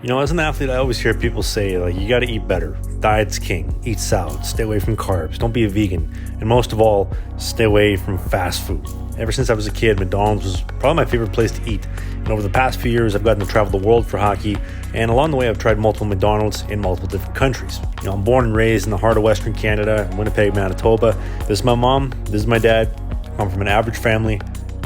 You know, as an athlete, I always hear people say, like, you got to eat better. Diet's king. Eat salad. Stay away from carbs. Don't be a vegan. And most of all, stay away from fast food. Ever since I was a kid, McDonald's was probably my favorite place to eat. And over the past few years, I've gotten to travel the world for hockey. And along the way, I've tried multiple McDonald's in multiple different countries. You know, I'm born and raised in the heart of Western Canada, Winnipeg, Manitoba. This is my mom. This is my dad. I'm from an average family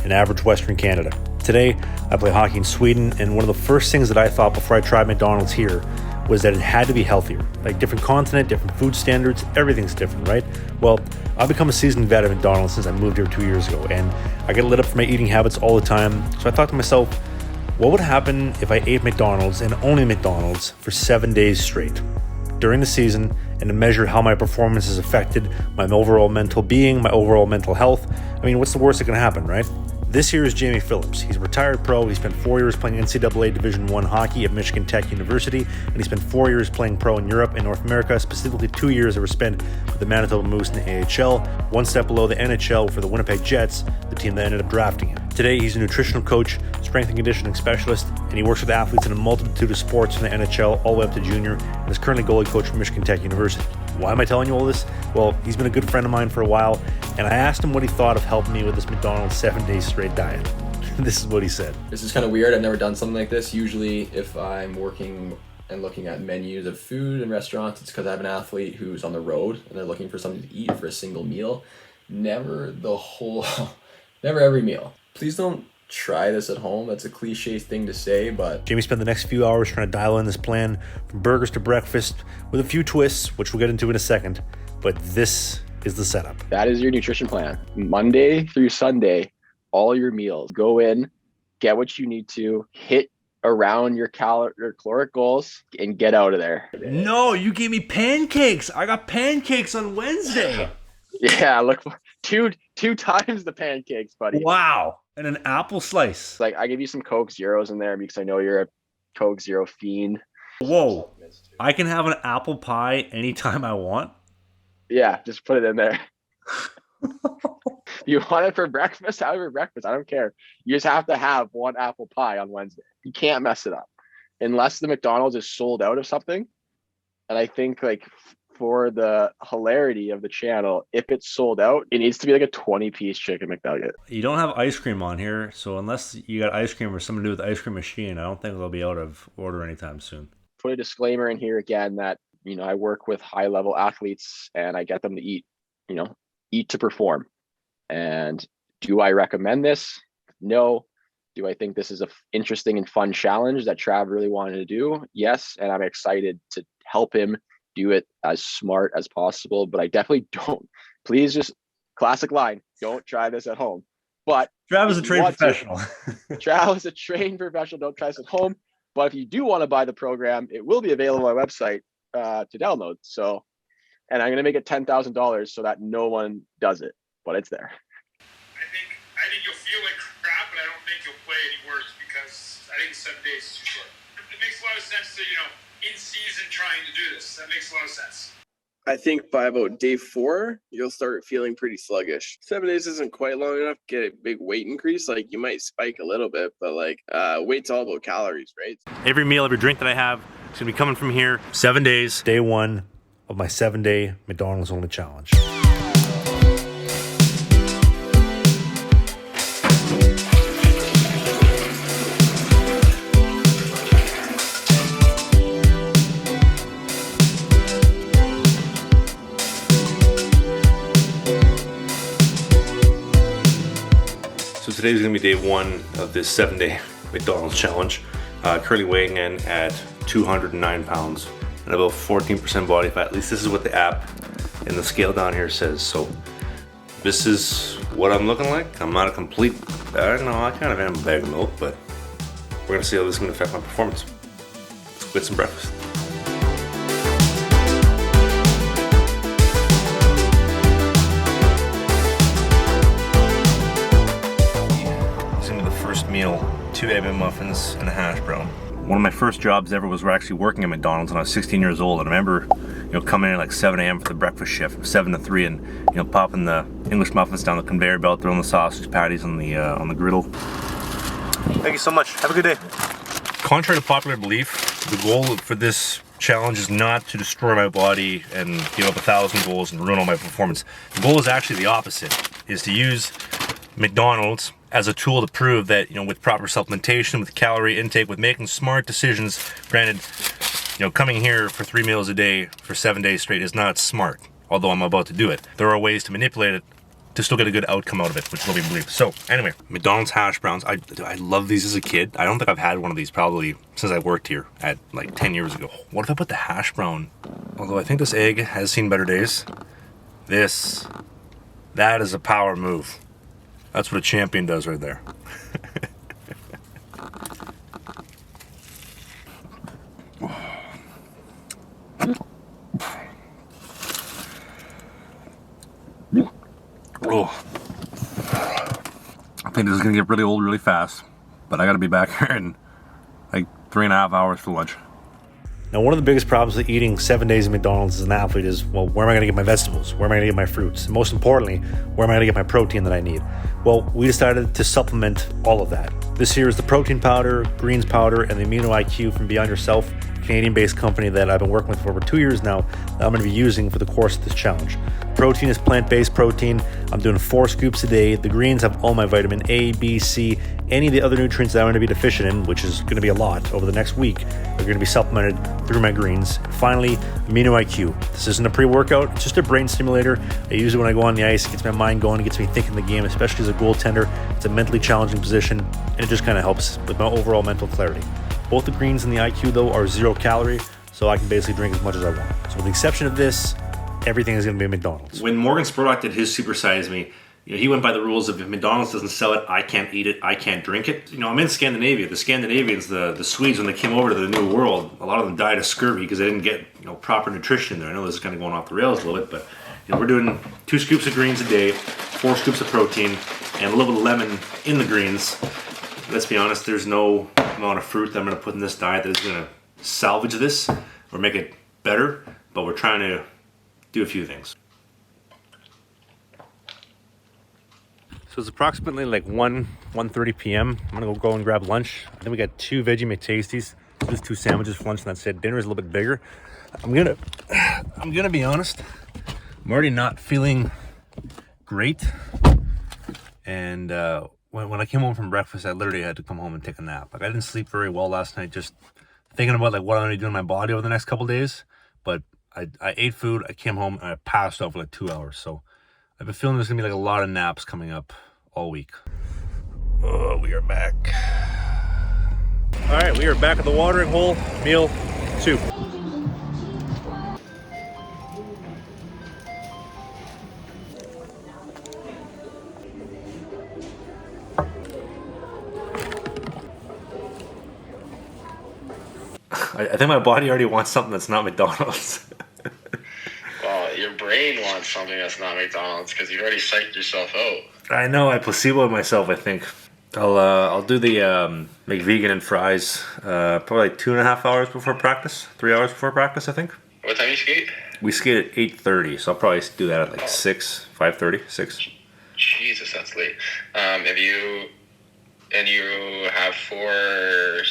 in average Western Canada. Today, I play hockey in Sweden, and one of the first things that I thought before I tried McDonald's here was that it had to be healthier. Like, different continent, different food standards, everything's different, right? Well, I've become a seasoned vet at McDonald's since I moved here 2 years ago, and I get lit up for my eating habits all the time. So I thought to myself, what would happen if I ate McDonald's and only McDonald's for 7 days straight during the season, and to measure how my performance has affected my overall mental being, my overall mental health? I mean, what's the worst that can happen, right? This here is Jamie Phillips. He's a retired pro. He spent 4 years playing NCAA Division I hockey at Michigan Tech University, and he spent 4 years playing pro in Europe and North America, specifically 2 years that were spent with the Manitoba Moose in the AHL, one step below the NHL for the Winnipeg Jets, the team that ended up drafting him. Today, he's a nutritional coach, strength and conditioning specialist, and he works with athletes in a multitude of sports from the NHL all the way up to junior, and is currently goalie coach for Michigan Tech University. Why am I telling you all this? Well, he's been a good friend of mine for a while, and I asked him what he thought of helping me with this McDonald's 7 day straight diet. This is what he said. This is kind of weird. I've never done something like this. Usually if I'm working and looking at menus of food in restaurants, it's because I have an athlete who's on the road and they're looking for something to eat for a single meal. Never every meal. Please don't try this at home. That's a cliche thing to say, but Jamie spent the next few hours trying to dial in this plan from burgers to breakfast with a few twists, which we'll get into in a second. But this is the setup. That is your nutrition plan. Monday through Sunday, all your meals. Go in, get what you need to, hit around your caloric goals, and get out of there. No, you gave me pancakes. I got pancakes on Wednesday. Yeah, look, two times the pancakes, buddy. Wow. And an apple slice. Like, I give you some Coke Zeros in there because I know you're a Coke Zero fiend. Whoa. I can have an apple pie anytime I want? Yeah, just put it in there. You want it for breakfast? Have it for breakfast. I don't care. You just have to have one apple pie on Wednesday. You can't mess it up unless the McDonald's is sold out of something. And I think, like, for the hilarity of the channel, if it's sold out, it needs to be like a 20-piece chicken McNugget. You don't have ice cream on here, so unless you got ice cream or something to do with the ice cream machine, I don't think they'll be out of order anytime soon. Put a disclaimer in here again that, you know, I work with high-level athletes and I get them to eat to perform. And do I recommend this? No. Do I think this is a interesting and fun challenge that Trav really wanted to do? Yes. And I'm excited to help him do it as smart as possible. But I definitely don't. Please, just classic line, don't try this at home. But Trav is a trained professional. Trav is a trained professional. Don't try this at home. But if you do want to buy the program, it will be available on my website to download. So, and I'm going to make it $10,000 so that no one does it, but it's there. I think you'll feel like crap, but I don't think you'll play any worse because I think 7 days is too short. It makes a lot of sense to, in season trying to do this. That makes a lot of sense. I think by about day 4, you'll start feeling pretty sluggish. 7 days isn't quite long enough to get a big weight increase. Like, you might spike a little bit, but weight's all about calories, right? Every meal, every drink that I have is going to be coming from here. 7 days, day 1 of my 7-day McDonald's Only Challenge. So today's gonna be day 1 of this 7-day McDonald's challenge. Currently weighing in at 209 pounds and about 14% body fat. At least this is what the app and the scale down here says. So this is what I'm looking like. I'm not a complete, I kind of am a bag of milk, but we're gonna see how this is gonna affect my performance. Let's go get some breakfast. This is gonna be the first meal, 2 egg muffins and a hash brown. One of my first jobs ever was actually working at McDonald's when I was 16 years old, and I remember, coming in at like 7 a.m. for the breakfast shift, from 7 to 3, and popping the English muffins down the conveyor belt, throwing the sausage patties on the griddle. Thank you so much. Have a good day. Contrary to popular belief, the goal for this challenge is not to destroy my body and give up 1,000 goals and ruin all my performance. The goal is actually the opposite, is to use McDonald's as a tool to prove that, you know, with proper supplementation, with calorie intake, with making smart decisions, granted, you know, coming here for 3 meals a day for 7 days straight is not smart, although I'm about to do it. There are ways to manipulate it to still get a good outcome out of it, which nobody believes. So anyway, McDonald's hash browns. I love these as a kid. I don't think I've had one of these probably since I worked here at like 10 years ago. What if I put the hash brown? Although I think this egg has seen better days. That is a power move. That's what a champion does right there. Oh, I think this is gonna get really old really fast, but I gotta be back here in like 3.5 hours for lunch. Now, one of the biggest problems with eating 7 days at McDonald's as an athlete is, well, where am I gonna get my vegetables? Where am I gonna get my fruits? And most importantly, where am I gonna get my protein that I need? Well, we decided to supplement all of that. This here is the protein powder, greens powder, and the Amino IQ from Beyond Yourself, a Canadian-based company that I've been working with for over 2 years now, that I'm gonna be using for the course of this challenge. Protein is plant-based protein. I'm doing 4 scoops a day. The greens have all my vitamin A, B, C, any of the other nutrients that I'm going to be deficient in, which is going to be a lot over the next week, are going to be supplemented through my greens. And finally, Amino IQ. This isn't a pre-workout. It's just a brain stimulator. I use it when I go on the ice. It gets my mind going. It gets me thinking the game, especially as a goaltender. It's a mentally challenging position, and it just kind of helps with my overall mental clarity. Both the greens and the IQ, though, are 0 calorie, so I can basically drink as much as I want. So with the exception of this, everything is going to be McDonald's. When Morgan Spurlock did his Supersize Me, you know, he went by the rules of if McDonald's doesn't sell it, I can't eat it, I can't drink it. You know, I'm in Scandinavia. The Scandinavians, the Swedes, when they came over to the New World, a lot of them died of scurvy because they didn't get, you know, proper nutrition there. I know this is kind of going off the rails a little bit, but you know, we're doing 2 scoops of greens a day, 4 scoops of protein, and a little bit of lemon in the greens. Let's be honest, there's no amount of fruit that I'm going to put in this diet that is going to salvage this or make it better, but we're trying to do a few things. So it's approximately like 1:30 p.m. I'm gonna go and grab lunch. I think we got 2 veggie McTasties, just 2 sandwiches for lunch, and that's it. Dinner is a little bit bigger. I'm gonna be honest. I'm already not feeling great, and when I came home from breakfast, I literally had to come home and take a nap. Like, I didn't sleep very well last night, just thinking about like what I'm gonna do in my body over the next couple days. But I ate food, I came home, and I passed out for like 2 hours. So I've been feeling there's gonna be like a lot of naps coming up all week. Oh, we are back. All right, we are back at the watering hole, meal 2. I think my body already wants something that's not McDonald's. Well, your brain wants something that's not McDonald's because you've already psyched yourself out. I know, I placeboed myself, I think. I'll do the McVegan and fries probably like 2.5 hours before practice, 3 hours before practice, I think. What time you skate? We skate at 8:30, so I'll probably do that at like 6, 5:30, 6. Jesus, that's late. You have 4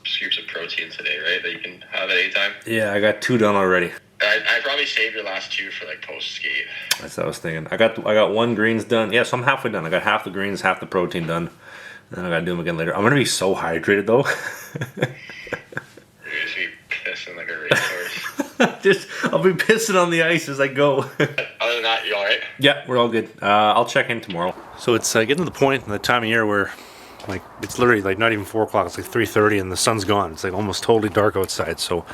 scoops of protein today, right? That you can have at any time? Yeah, I got 2 done already. I probably saved your last 2 for like post skate. That's what I was thinking. I got 1 greens done. Yeah, so I'm halfway done. I got half the greens, half the protein done. And then I gotta do them again later. I'm gonna be so hydrated though. You're just be pissing like a racehorse. I'll be pissing on the ice as I go. Other than that, you alright? Yeah, we're all good. I'll check in tomorrow. So it's getting to the point in the time of year where like it's literally like not even 4 o'clock. It's like 3:30 and the sun's gone. It's like almost totally dark outside. So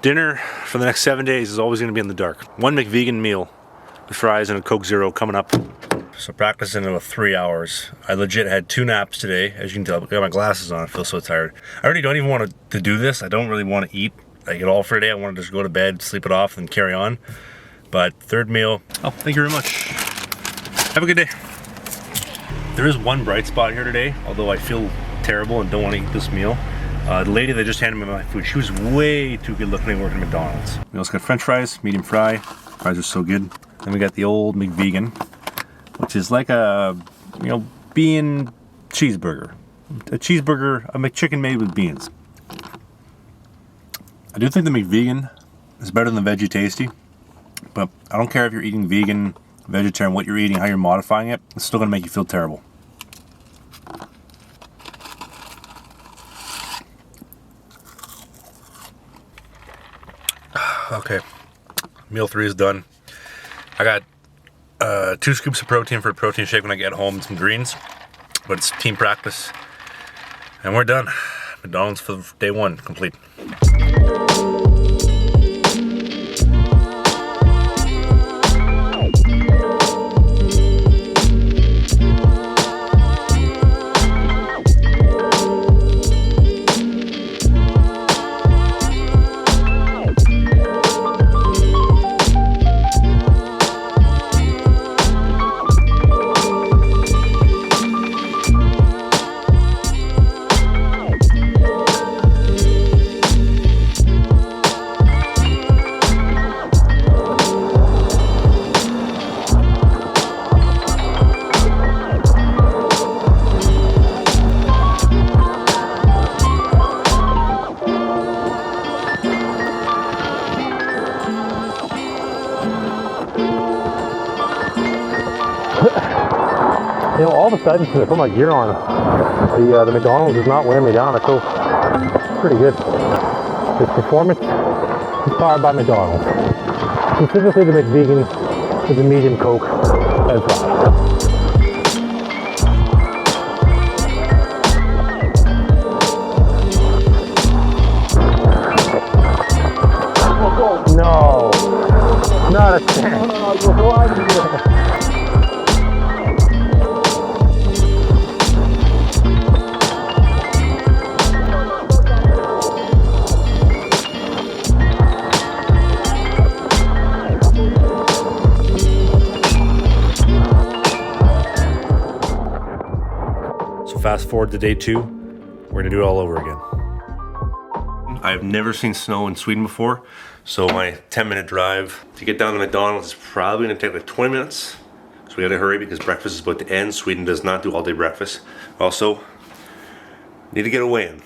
dinner for the next 7 days is always going to be in the dark. 1 McVegan meal with fries and a Coke Zero coming up. So practice in about 3 hours. I legit had 2 naps today. As you can tell, I got my glasses on. I feel so tired. I already don't even want to do this. I don't really want to eat like at all for a day. I want to just go to bed, sleep it off, and carry on. But 3rd meal. Oh, thank you very much. Have a good day. There is one bright spot here today, although I feel terrible and don't want to eat this meal. The lady that just handed me my food, she was way too good looking to work at McDonald's. We also got French fries, medium fry. Fries are so good. Then we got the old McVegan, which is like a, bean cheeseburger. a cheeseburger, a McChicken made with beans. I do think the McVegan is better than the Veggie Tasty, but I don't care if you're eating vegan, vegetarian, what you're eating, how you're modifying it, it's still gonna make you feel terrible. Okay, meal 3 is done. I got 2 scoops of protein for a protein shake when I get home and some greens, but it's team practice. And we're done. McDonald's for day 1, complete. You know, all of a sudden, since I put my gear on, the McDonald's is not wearing me down. It's pretty good. This performance is powered by McDonald's. Specifically the McVegan with the medium Coke as well. No, not a chance. Fast forward to day 2, we're gonna do it all over again. I've never seen snow in Sweden before, so my 10-minute drive to get down to McDonald's is probably gonna take like 20 minutes. So we gotta hurry because breakfast is about to end. Sweden does not do all day breakfast. Also, need to get a weigh-in.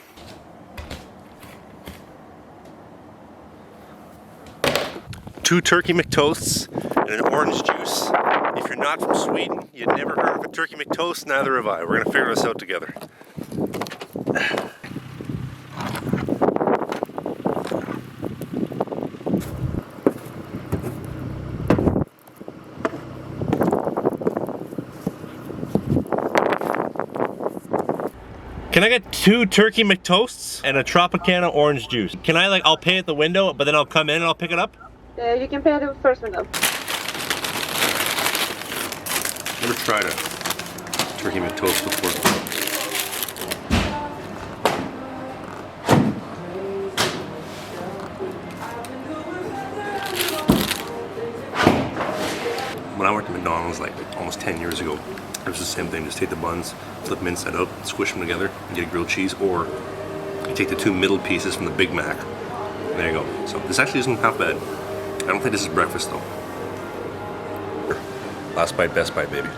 Two turkey McToasts and an orange juice. If you're not from Sweden, you'd never heard of a turkey McToast, neither have I. We're gonna figure this out together. Can I get 2 turkey McToasts and a Tropicana orange juice? Can I I'll pay at the window, but then I'll come in and I'll pick it up? You can pay at the first window. Never tried a turkey McToast before. When I worked at McDonald's like almost 10 years ago, it was the same thing. Just take the buns, flip them inside out, squish them together, and get a grilled cheese, or you take the 2 middle pieces from the Big Mac. There you go. So this actually isn't half bad. I don't think this is breakfast though. Last bite, best bite, baby.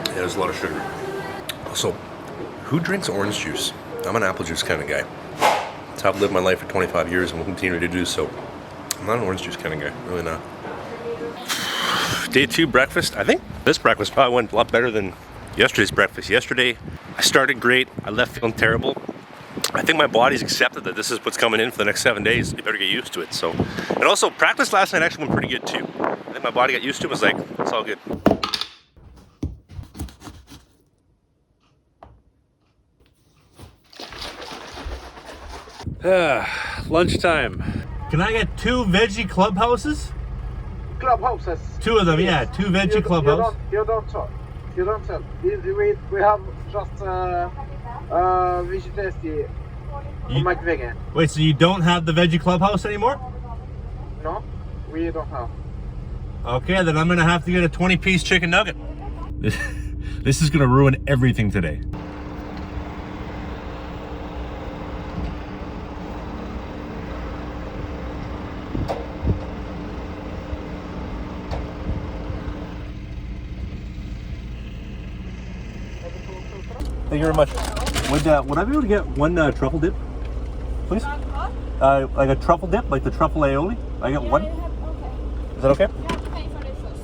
Yeah, there's a lot of sugar. Also, who drinks orange juice? I'm an apple juice kind of guy. That's how I've lived my life for 25 years and will continue to do so. I'm not an orange juice kind of guy, really not. Day 2 breakfast. I think this breakfast probably went a lot better than yesterday's breakfast. Yesterday, I started great. I left feeling terrible. I think my body's accepted that this is what's coming in for the next 7 days. You better get used to it. So, and also practice last night actually went pretty good too. I think my body got used to it. Was like, it's all good. Lunchtime. Can I get 2 veggie clubhouses? Clubhouses. 2 of them, yeah. 2 veggie clubhouses. You don't tell. We have just veggie tasty McVegan. Wait, so you don't have the veggie clubhouse anymore? No, we don't have. Okay, then I'm gonna have to get a 20-piece chicken nugget. This is gonna ruin everything today. you very much. Would I be able to get one truffle dip, please? Like a truffle dip, like the truffle aioli. I get one. Okay. Is that okay? You have to pay for it first.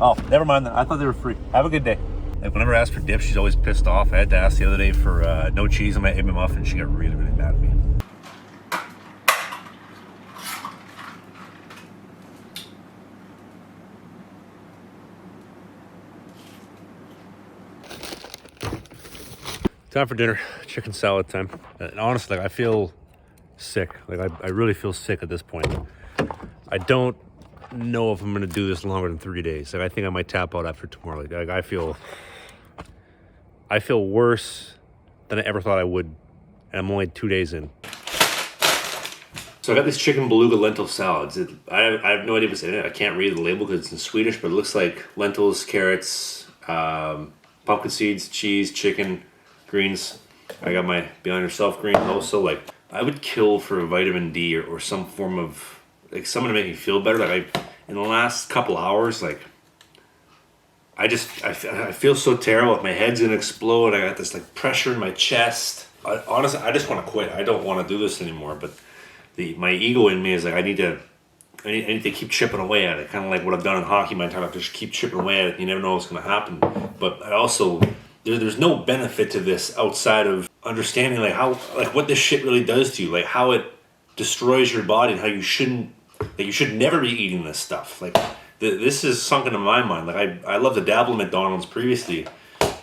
Oh, never mind then. I thought they were free. Have a good day. Like whenever I ask for dip, she's always pissed off. I had to ask the other day for no cheese on my egg muffin. She got really, really mad at me. Time for dinner. Chicken salad time. And honestly, like, I feel sick. Like I really feel sick at this point. I don't know if I'm gonna do this longer than 3 days. Like I think I might tap out after tomorrow. Like I feel worse than I ever thought I would, and I'm only 2 days in. So I got this chicken beluga lentil salads. I have no idea what's in it. I can't read the label because it's in Swedish, but it looks like lentils, carrots, pumpkin seeds, cheese, chicken, greens. I got my Beyond Yourself greens also. Like I would kill for a vitamin D or some form of like something to make me feel better. Like in the last couple hours, like I feel so terrible. Like my head's gonna explode. I got this like pressure in my chest. Honestly, I just want to quit. I don't want to do this anymore. But my ego in me is like I need to keep chipping away at it. Kind of like what I've done in hockey my entire life. Just keep chipping away at it. You never know what's gonna happen. But I also there's no benefit to this outside of understanding like how like what this shit really does to you. Like how it destroys your body and how you should never be eating this stuff. Like this is sunk into my mind. Like I love to dabble in McDonald's previously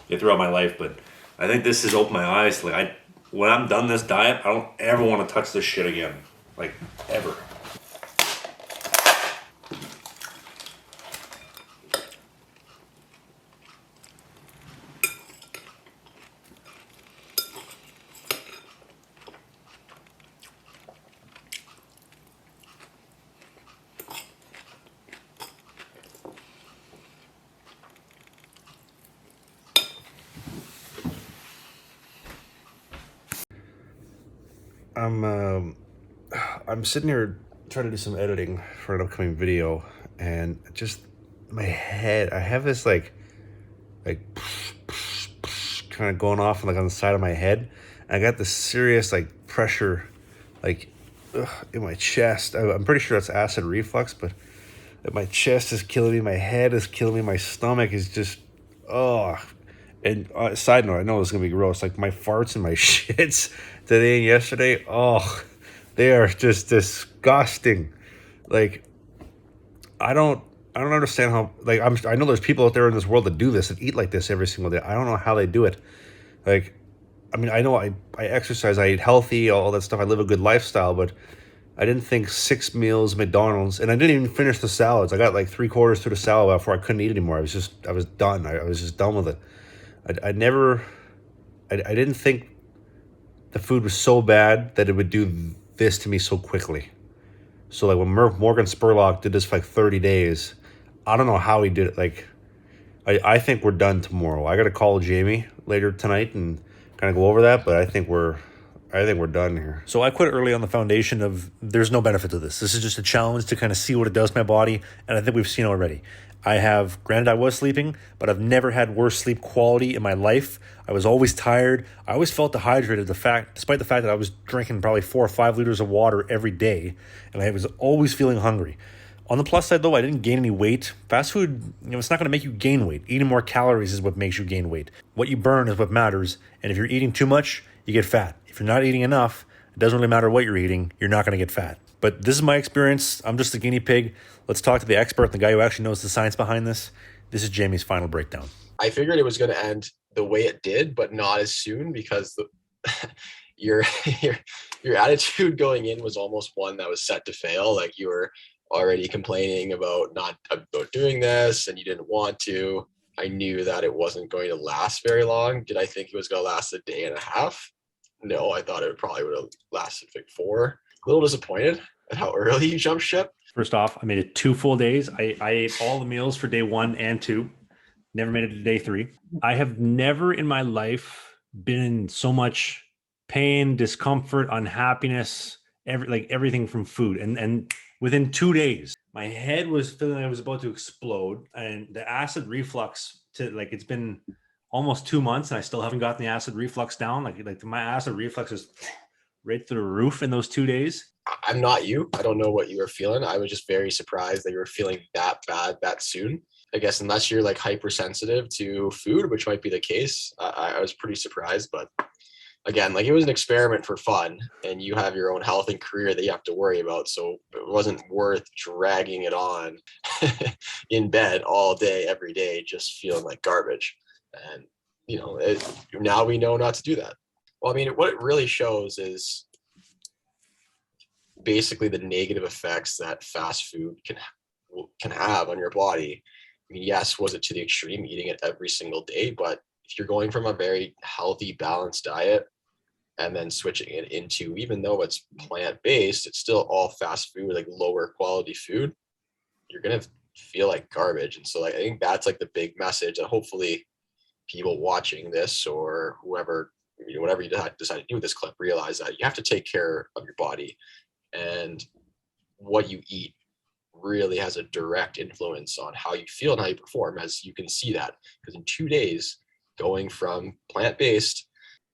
throughout my life, but I think this has opened my eyes. Like when I'm done this diet, I don't ever want to touch this shit again. Like ever. I'm sitting here trying to do some editing for an upcoming video, and just my head, I have this like kind of going off like on the side of my head. I got this serious like pressure like in my chest. I'm pretty sure that's acid reflux, but my chest is killing me, my head is killing me, my stomach is just and side note, I know this is gonna be gross, like my farts and my shits today and yesterday, they are just disgusting. Like I don't understand how, like I know there's people out there in this world that do this and eat like this every single day. I don't know how they do it. Like I mean, I know I exercise, I eat healthy, all that stuff, I live a good lifestyle, but I didn't think 6 meals McDonald's, and I didn't even finish the salads. I got like 3/4 through the salad before I couldn't eat anymore. I was done. I was just done with it. I didn't think the food was so bad that it would do this to me so quickly. So like when Morgan Spurlock did this for like 30 days, I don't know how he did it. Like I think we're done tomorrow. I got to call Jamie later tonight and kind of go over that, but I think we're done here. So I quit early on the foundation of there's no benefit to this. This is just a challenge to kind of see what it does to my body, and I think we've seen already. Granted I was sleeping, but I've never had worse sleep quality in my life. I was always tired. I always felt dehydrated, despite the fact that I was drinking probably 4 or 5 liters of water every day, and I was always feeling hungry. On the plus side, though, I didn't gain any weight. Fast food, it's not going to make you gain weight. Eating more calories is what makes you gain weight. What you burn is what matters, and if you're eating too much, you get fat. If you're not eating enough, it doesn't really matter what you're eating, you're not going to get fat. But this is my experience. I'm just a guinea pig. Let's talk to the expert, the guy who actually knows the science behind this. This is Jamie's final breakdown. I figured it was going to end the way it did, but not as soon, because your attitude going in was almost one that was set to fail. Like you were already complaining about doing this, and you didn't want to. I knew that it wasn't going to last very long. Did I think it was going to last a day and a half? No, I thought it probably would have lasted like 4. A little disappointed at how early you jumped ship. First off, I made it 2 full days. I ate all the meals for day 1 and 2. Never made it to day 3. I have never in my life been in so much pain, discomfort, unhappiness, everything from food. And within 2 days, my head was feeling like it was about to explode, and the acid reflux it's been almost 2 months and I still haven't gotten the acid reflux down. Like my acid reflux is right through the roof in those 2 days. I'm not you. I don't know what you were feeling. I was just very surprised that you were feeling that bad that soon. I guess unless you're like hypersensitive to food, which might be the case, I was pretty surprised. But again, like it was an experiment for fun, and you have your own health and career that you have to worry about. So it wasn't worth dragging it on in bed all day, every day, just feeling like garbage. And you know, now we know not to do that. Well, I mean, what it really shows is basically the negative effects that fast food can have on your body. I mean, yes, was it to the extreme, eating it every single day? But if you're going from a very healthy, balanced diet and then switching it into, even though it's plant-based, it's still all fast food, like lower quality food, you're going to feel like garbage. And so like, I think that's like the big message that hopefully people watching this or whoever, you know, whatever you decide to do with this clip, realize that you have to take care of your body, and what you eat really has a direct influence on how you feel and how you perform, as you can see that. Because in 2 days, going from plant-based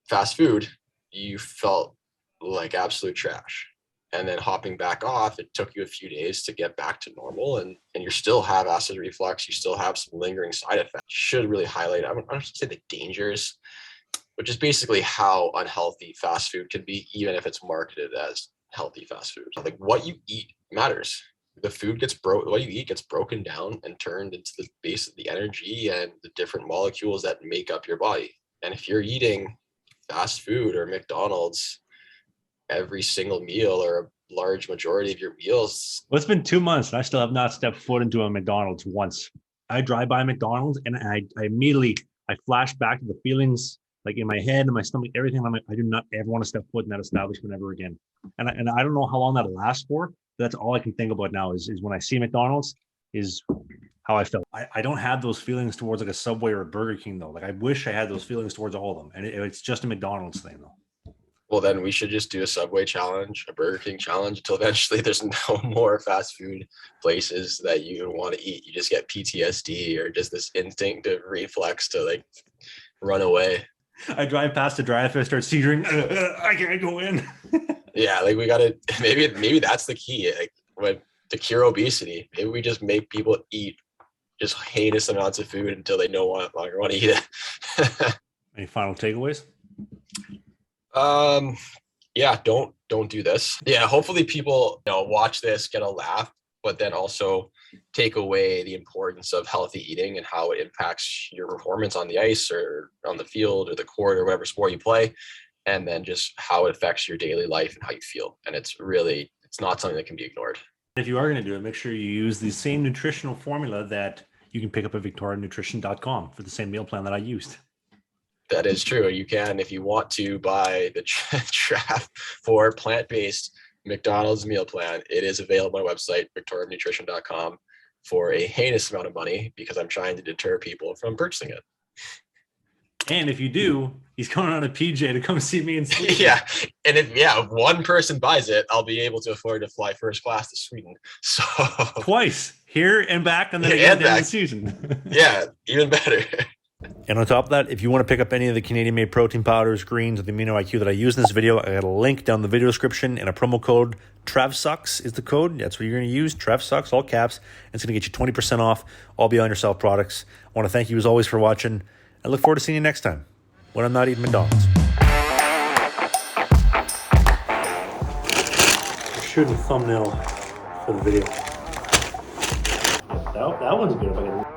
fast food, you felt like absolute trash. And then hopping back off, it took you a few days to get back to normal, and you still have acid reflux, you still have some lingering side effects. Should really highlight, I don't say the dangers, which is basically how unhealthy fast food can be, even if it's marketed as healthy fast food. Like what you eat matters. The food gets what you eat gets broken down and turned into the base of the energy and the different molecules that make up your body. And if you're eating fast food or McDonald's every single meal, or a large majority of your meals. Well, it's been 2 months and I still have not stepped foot into a McDonald's once. I drive by McDonald's and I immediately flash back to the feelings like in my head and my stomach, everything. I'm like, I do not ever want to step foot in that establishment ever again. And I don't know how long that'll last for. That's all I can think about now is when I see McDonald's is how I felt. I don't have those feelings towards like a Subway or a Burger King though. Like I wish I had those feelings towards all of them. And it's just a McDonald's thing though. Well, then we should just do a Subway challenge, a Burger King challenge, until eventually there's no more fast food places that you want to eat. You just get PTSD or just this instinctive reflex to like run away. I drive past the drive-thru, I start seizuring. I can't go in. Yeah, like we gotta maybe that's the key. Like when to cure obesity, maybe we just make people eat just heinous amounts of food until they no longer want to eat it. Any final takeaways? Yeah, don't do this. Yeah, hopefully people, you know, watch this, get a laugh, but then also take away the importance of healthy eating and how it impacts your performance on the ice or on the field or the court or whatever sport you play, and then just how it affects your daily life and how you feel. And it's not something that can be ignored. If you are going to do it, make sure you use the same nutritional formula that you can pick up at victorianutrition.com for the same meal plan that I used. That is true. You can, if you want to, buy the draft for plant-based McDonald's meal plan. It is available on my website, victorianutrition.com, for a heinous amount of money, because I'm trying to deter people from purchasing it. And if you do, he's coming on a PJ to come see me in Sweden. Yeah. And if one person buys it, I'll be able to afford to fly first class to Sweden. So twice, here and back, and then again during the season. Yeah, even better. And on top of that, if you want to pick up any of the Canadian-made protein powders, greens, or the amino IQ that I use in this video, I got a link down in the video description, and a promo code TREVSUCKS is the code. That's what you're going to use, TREVSUCKS, all caps. And it's going to get you 20% off all Beyond Yourself products. I want to thank you as always for watching. I look forward to seeing you next time when I'm not eating McDonald's. I'm shooting a thumbnail for the video. That one's good if I can.